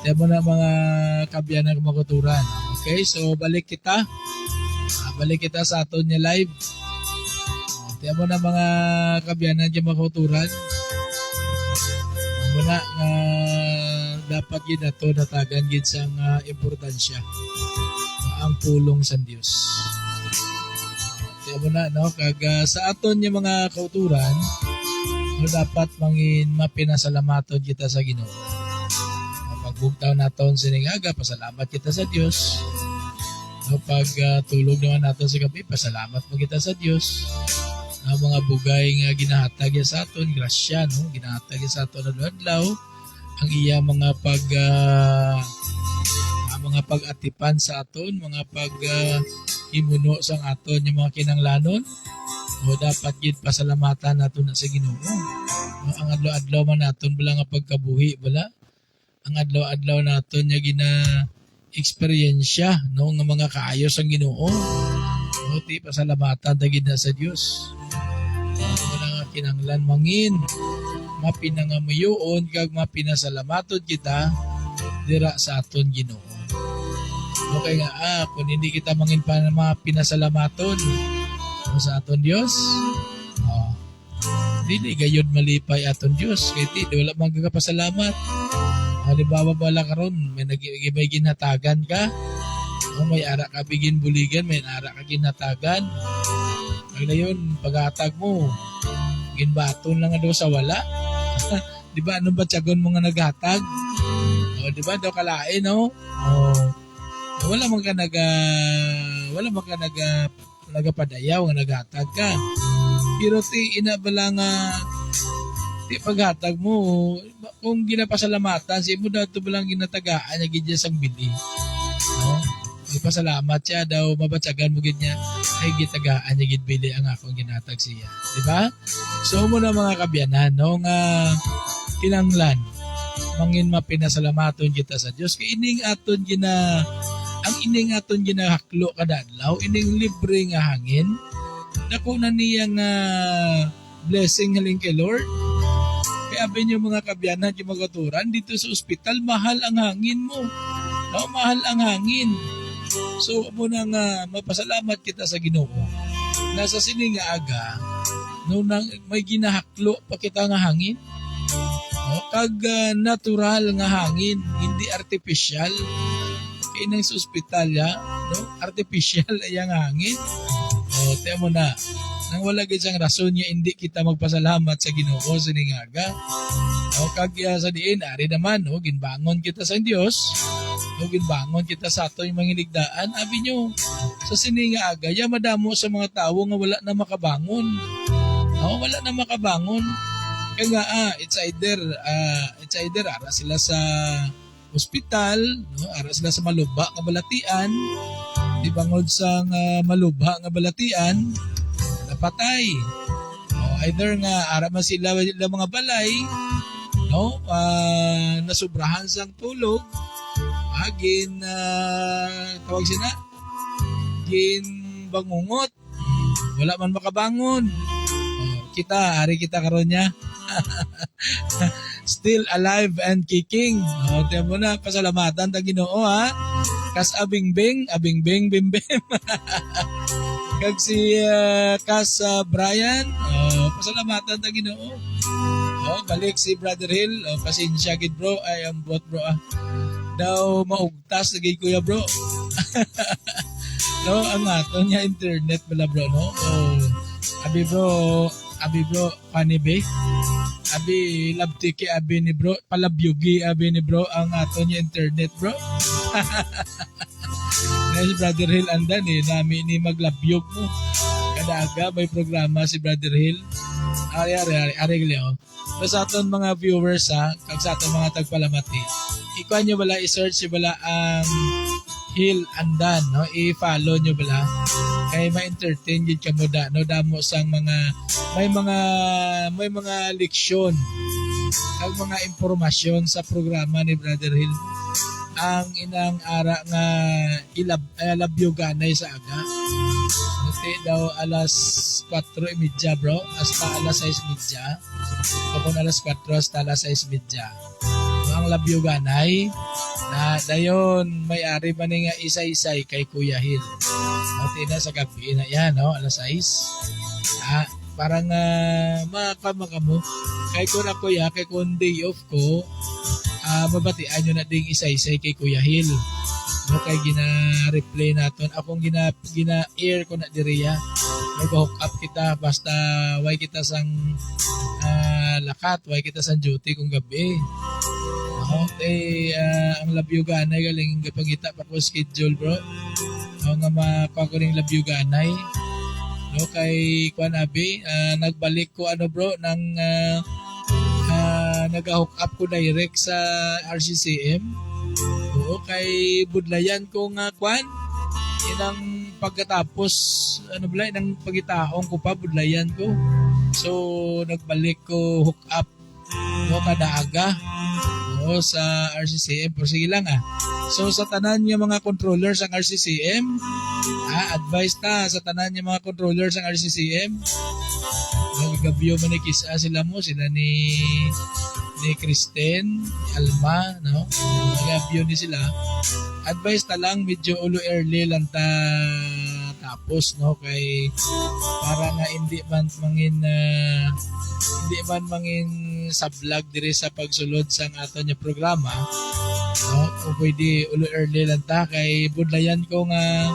Tiyan mo na mga kabyanan ng makuturan. Okay, so balik kita. Balik kita sa aton niya live. Tiyan mo na mga kabyanan ng makuturan. Muna nga dapat yun na to natagan yun sa importansya. Ang pulong sa Diyos. Tiyan mo na, no? Kag sa aton niya mga kauturan, dapat mangin mapinasalamaton kita sa Ginoo. Pagbugtaw naton siningaga, pasalamat kita sa Dios. Pag tulog naman naton sa gabi, pasalamat mo kita sa Dios. Ang mga bugay nga ginahatag sa aton, grasya, no? Ginahatag sa aton adlaw, ang iya mga mga pag-atipan sa aton, mga imuno sang aton yung mga kinanglanon. O dapat gid pasalamatan naton sa Ginoo. Ang adlaw-adlaw man naton bala nga pagkabuhi bala. Ang adlaw-adlaw naton nga gina-eksperyensya no nga mga kaayos ang Ginoo. O ti pasalamatan ta gid na sa Dios. Wala nga kinanglan mangin mapinangamuyon kag mapinasalamaton kita dira sa aton Ginoo. Okay nga kung hindi kita mangin pa mapinasalamaton sa aton Dios, dili gayud malipay aton Dios kay ti wala magkapasalamat. Halimbawa bala karon may nagibay ginhatagan ka, o may ara ka bigin buligan, may ara ka ginhatagan. Ngayon paghatag mo ginbaton lang daw sa wala. Di ba anong batyagon mo nga naghatag? O di ba daw kalain no? Wala man ka nagapadayaw nga naghatag ka. Pero ti inabala nga ti paghatag mo kung ginapasalamatan si mo daw to balang ginatagaan niya gid sang bili. No? Ipasalamat siya daw mabatsagan mo gid niya ay gitagaan niya gid bili ang akong ginatag siya. Di ba? So mo na mga kabyanan no nga kinanglan mangin mapinasalamaton kita sa Dios kay ining aton ang ining aton ginahaklo kada adlaw ining libre nga hangin dako na niya nga blessing haling kay Lord. Kaya abin yung mga kabyanan yung mga turan dito sa ospital mahal ang hangin mo. No, mahal ang hangin. So muna nga mapasalamat kita sa Ginoo. Nasa sini nga aga no nang may ginahaklo pa kita nga hangin. No, kag natural nga hangin, hindi artificial. Kaya nang sa ospital ya, no, artificial ay ang hangin. O, tiyan mo na. Nang wala gid sang rason niya hindi kita magpasalamat sa Ginoo siningaga. O kag sa diin ari naman no ginbangon kita sa Dios. O ginbangon kita sa ato yung mga hinigdaan. Abi nyo sa siningaga ya madamo sa mga tawo nga wala na makabangon. O wala na makabangon. Kaya nga it's either ara sila sa ospital, no? Ara sila sa malubha nga balatian. Di bangod sa malubha nga balatian napatay. Either nga ara man sila mga balay no nasubrahan sang tulog agin tawag sila gin bangungot wala man makabangon. Kita karon niya still alive and kicking. Tiyan mo na pasalamatan ta Ginoo ha. Kas abingbing bimbim. Kag si Kas Brian, pasalamatan ta Ginoo. Balik si Brother Hill, pasensya gid bro, ay ang bot bro daw maugtas lagi kuya bro. No, ang aton niya internet bala bro no. Abi bro panibe. Abi labtiki abi ni bro, palabyugi abi ni bro ang aton niya internet bro. Dahil Brother Hill andan namin ni maglabyog mo. Kadaga may programa si Brother Hill. Ari Leo. Sa aton mga viewers kag sa aton mga tagpalamati. Ikuan nyo bala i-search bala ang Hill andan no, i-follow nyo bala. Kay ma-entertain gid ka mo no damo sang may mga leksyon kag mga impormasyon sa programa ni Brother Hill. Ang inang ara nga labyoganay sa aga. Iti daw alas 4:30 bro, hasta alas 6:30. Kapag alas 4 hasta alas 6:30. Ang labyoganay Na dayon may-ari man nga isa-isay kay Kuya Hill. Tina sa gabi na yan, no? Alas 6. Parang makama mo. Kay ko na kuya, kay kung day off ko, mabatian nyo na ding isa-isay kay Kuya Hill. No, kay gina-replay naton. Akong gina-air ko na diriya. Mag-hook up kita basta way kita sang lakat, way kita sang duty kung gabi. Ang labyuganay galing pagita pa ko schedule bro. Nga makuha ko rin labyuganay. No, kay Kwan Abi, nagbalik ko bro ng nag-hook up ko direct sa RCCM. Oo, kay budlayan ko nga Kwan. Inang pagkatapos inang pagitaong ko pa budlayan ko. So nagbalik ko hook up no kada aga sa RCCM. Pero sige lang So sa tanan niya mga controllers ang RCCM, advice ta sa tanan niya mga controllers ang RCCM. Gagabyo man ni Kisa sila ni Kristen, Alma, no? Gagabyo ni sila. Advice ta lang medyo ulo early lang ta tapos no kay para nga hindi man mangin sa vlog diri sa pagsulod sang aton nya programa. No, o pwede ulo early lang ta kay budlayan ko nga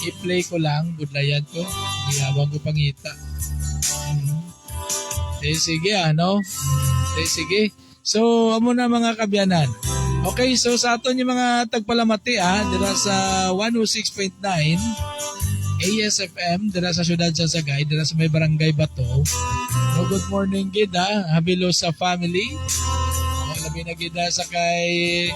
i-play ko lang, budlayan ko giyabang ko pangita. Sige sige. So amo na mga kabyanan. Okay, so sa aton yung mga tagpalamati dira sa 106.9 ASFM dira sa syudad sa Sagay, dira sa may barangay Bato. No, good morning gid habilo sa family. Labi na gid sa kay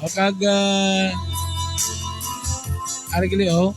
o kag arigli ako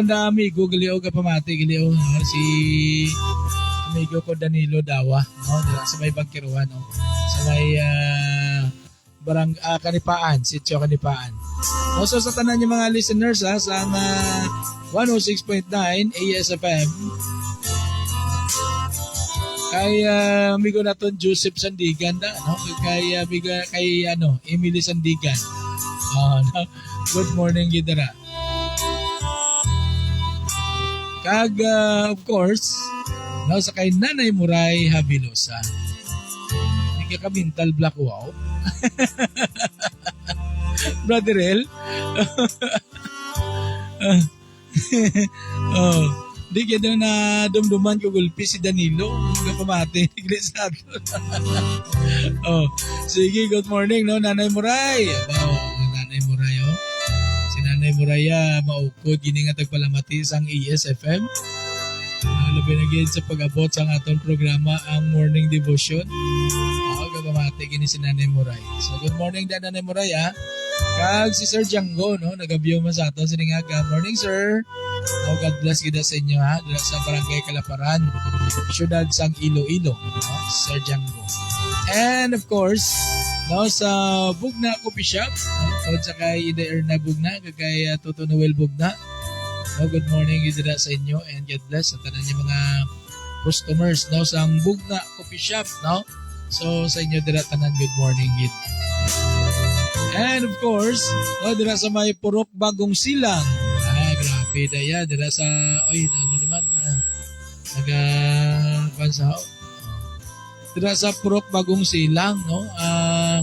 na amigo gali o kapamati gali si amigo ko Danilo Dawa dira sa may Bangkiruan sa may barang Kanipaan, Sitio Kanipaan. So sa tanan niyo mga listeners sa 106.9 ASFM kay amigo naton Joseph Sandigan kay amigo kay Emily Sandigan. Good morning gidara. Kag of course sa kay Nanay Muray Habilosa. Hindi ka mental block wow. Brother El. Di ka daw na dumduman ko gulpi si Danilo. Hindi ka pamati. Sige, good morning, Nanay Muray. Nanay Muray, Si Nanay Muray, maukod, giningatag palamati sang ESFM. Labi na gid sa pag-abot sa atong programa, ang Morning Devotion. Pamati, gini si Nanay Muray. So, good morning da, Nanay Muray, Kag si Sir Django, nagabyo mo sa ato. Siningaga, morning, sir. God bless kita sa inyo dito sa Barangay Kalaparan, syudad sang Iloilo, Sir Django. And of course, sa Bugna Coffee Shop, sa kay Ida Erna Bugna, kay Toto Noel Bugna. Good morning dito sa inyo and God bless sa tanan niyo mga customers sa Bugna Coffee Shop, So sa inyo dito tanan good morning gid. And of course, dito sa may Purok Bagong Silang. Grabe daya dira sa pansaw. Dira sa Purok Bagong Silang, ang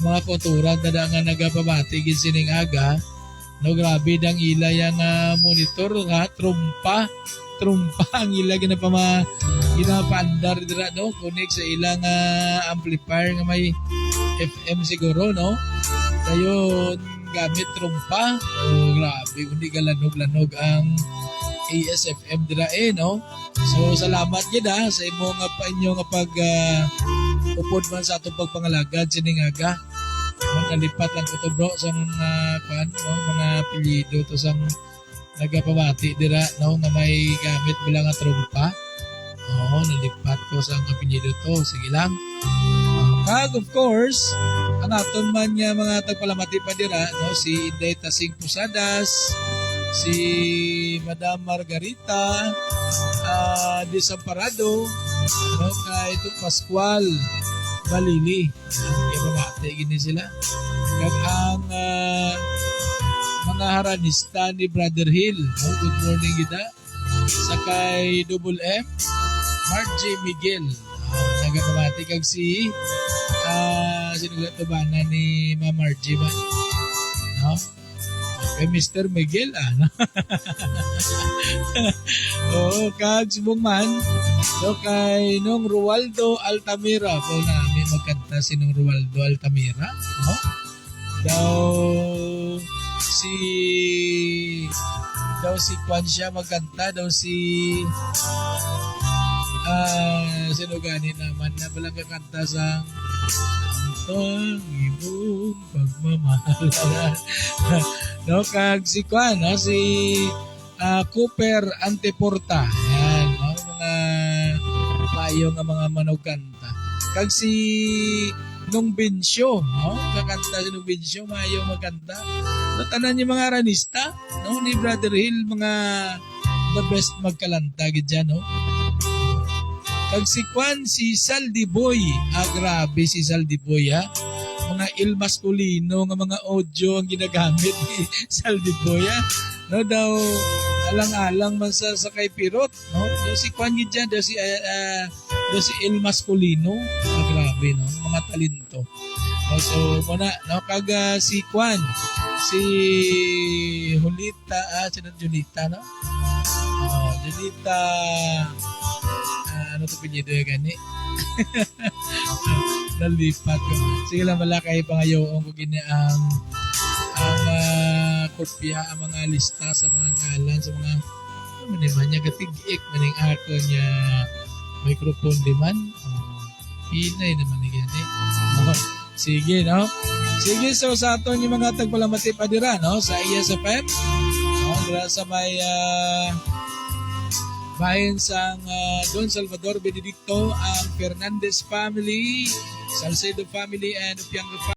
mga koturan nga nagapabati gid sining aga. Grabe dang ilay ang monitor nga trumpa ang ila ginapaandar dira connect sa ilang amplifier nga may FM siguro dayon gamit trumpa. Grabe kundi galanog-lanog ang ASFM dira So salamat gid sa imo nga inyo nga pag upod man sa atong pagpangalagad siningaga. Nalipat lang ko to bro sa mga apelyido to sang nagapamati dira nga may gamit bilang nga trumpa. Nalipat ko sa apelyido to. Sige lang. Kag of course, ang aton man nga mga tagpalamati pa dira, no, si Inday Tasing Pusadas, si Madam Margarita Desamparado, no, kay ito Pascual Balili. Kaya mamati gini sila. Kag ang mga haranista ni Brother Hill, no, good morning gida. Sakay Double M, Margie Miguel, nagkamati kag si sinugatubanan ni Ma'am Margie ba? No? Kay Mr. Miguel, no? Oo, kag subong man, no, kay nung Rualdo Altamira, po namin magkanta si nung Rualdo Altamira, no? Daw si Kwan siya magkanta, daw si sino gani naman na balang kakanta sa ang imong pagmamahal. No, kag si Kwan, no, si Cooper Anteporta. Yan, no, mga payo nga mga manugkanta. Kag si Nung Bensyo, no, kakanta si Nung Bensyo, mayo magkanta. No, tanan yung mga aranista, no, ni Brother Hill, mga the best magkalanta gid dyan, no. Kag si Kwan, si Saldi Boy. Grabe si Saldi Boy, ha. Mga il maskulino nga mga audio ang ginagamit ni Saldi Boy, ha. No, daw alang-alang man sa kay Pirot, no. Daw si Kwan gid dyan, daw si il maskulino. Grabe, no, mga talento. No, so muna, no, kag si Kwan, si Julita, sinad Julita, no. Julita, ano to pinito yung gani? Nalipat ko. Sige lang malakay pangayoong ko gini ang kopya, ang mga lista sa mga ngalan, sa mga maniman niya gatig-ik maning ako niya microphone di man. Hinay naman ni gani. Sige, no? Sige, so sa aton yung mga tagpalamati pa dira, no? Sa ESFM, no? Dira sa may bayan sa Don Salvador Benedicto, ang Fernandez family, Salcedo family, and Piangro family.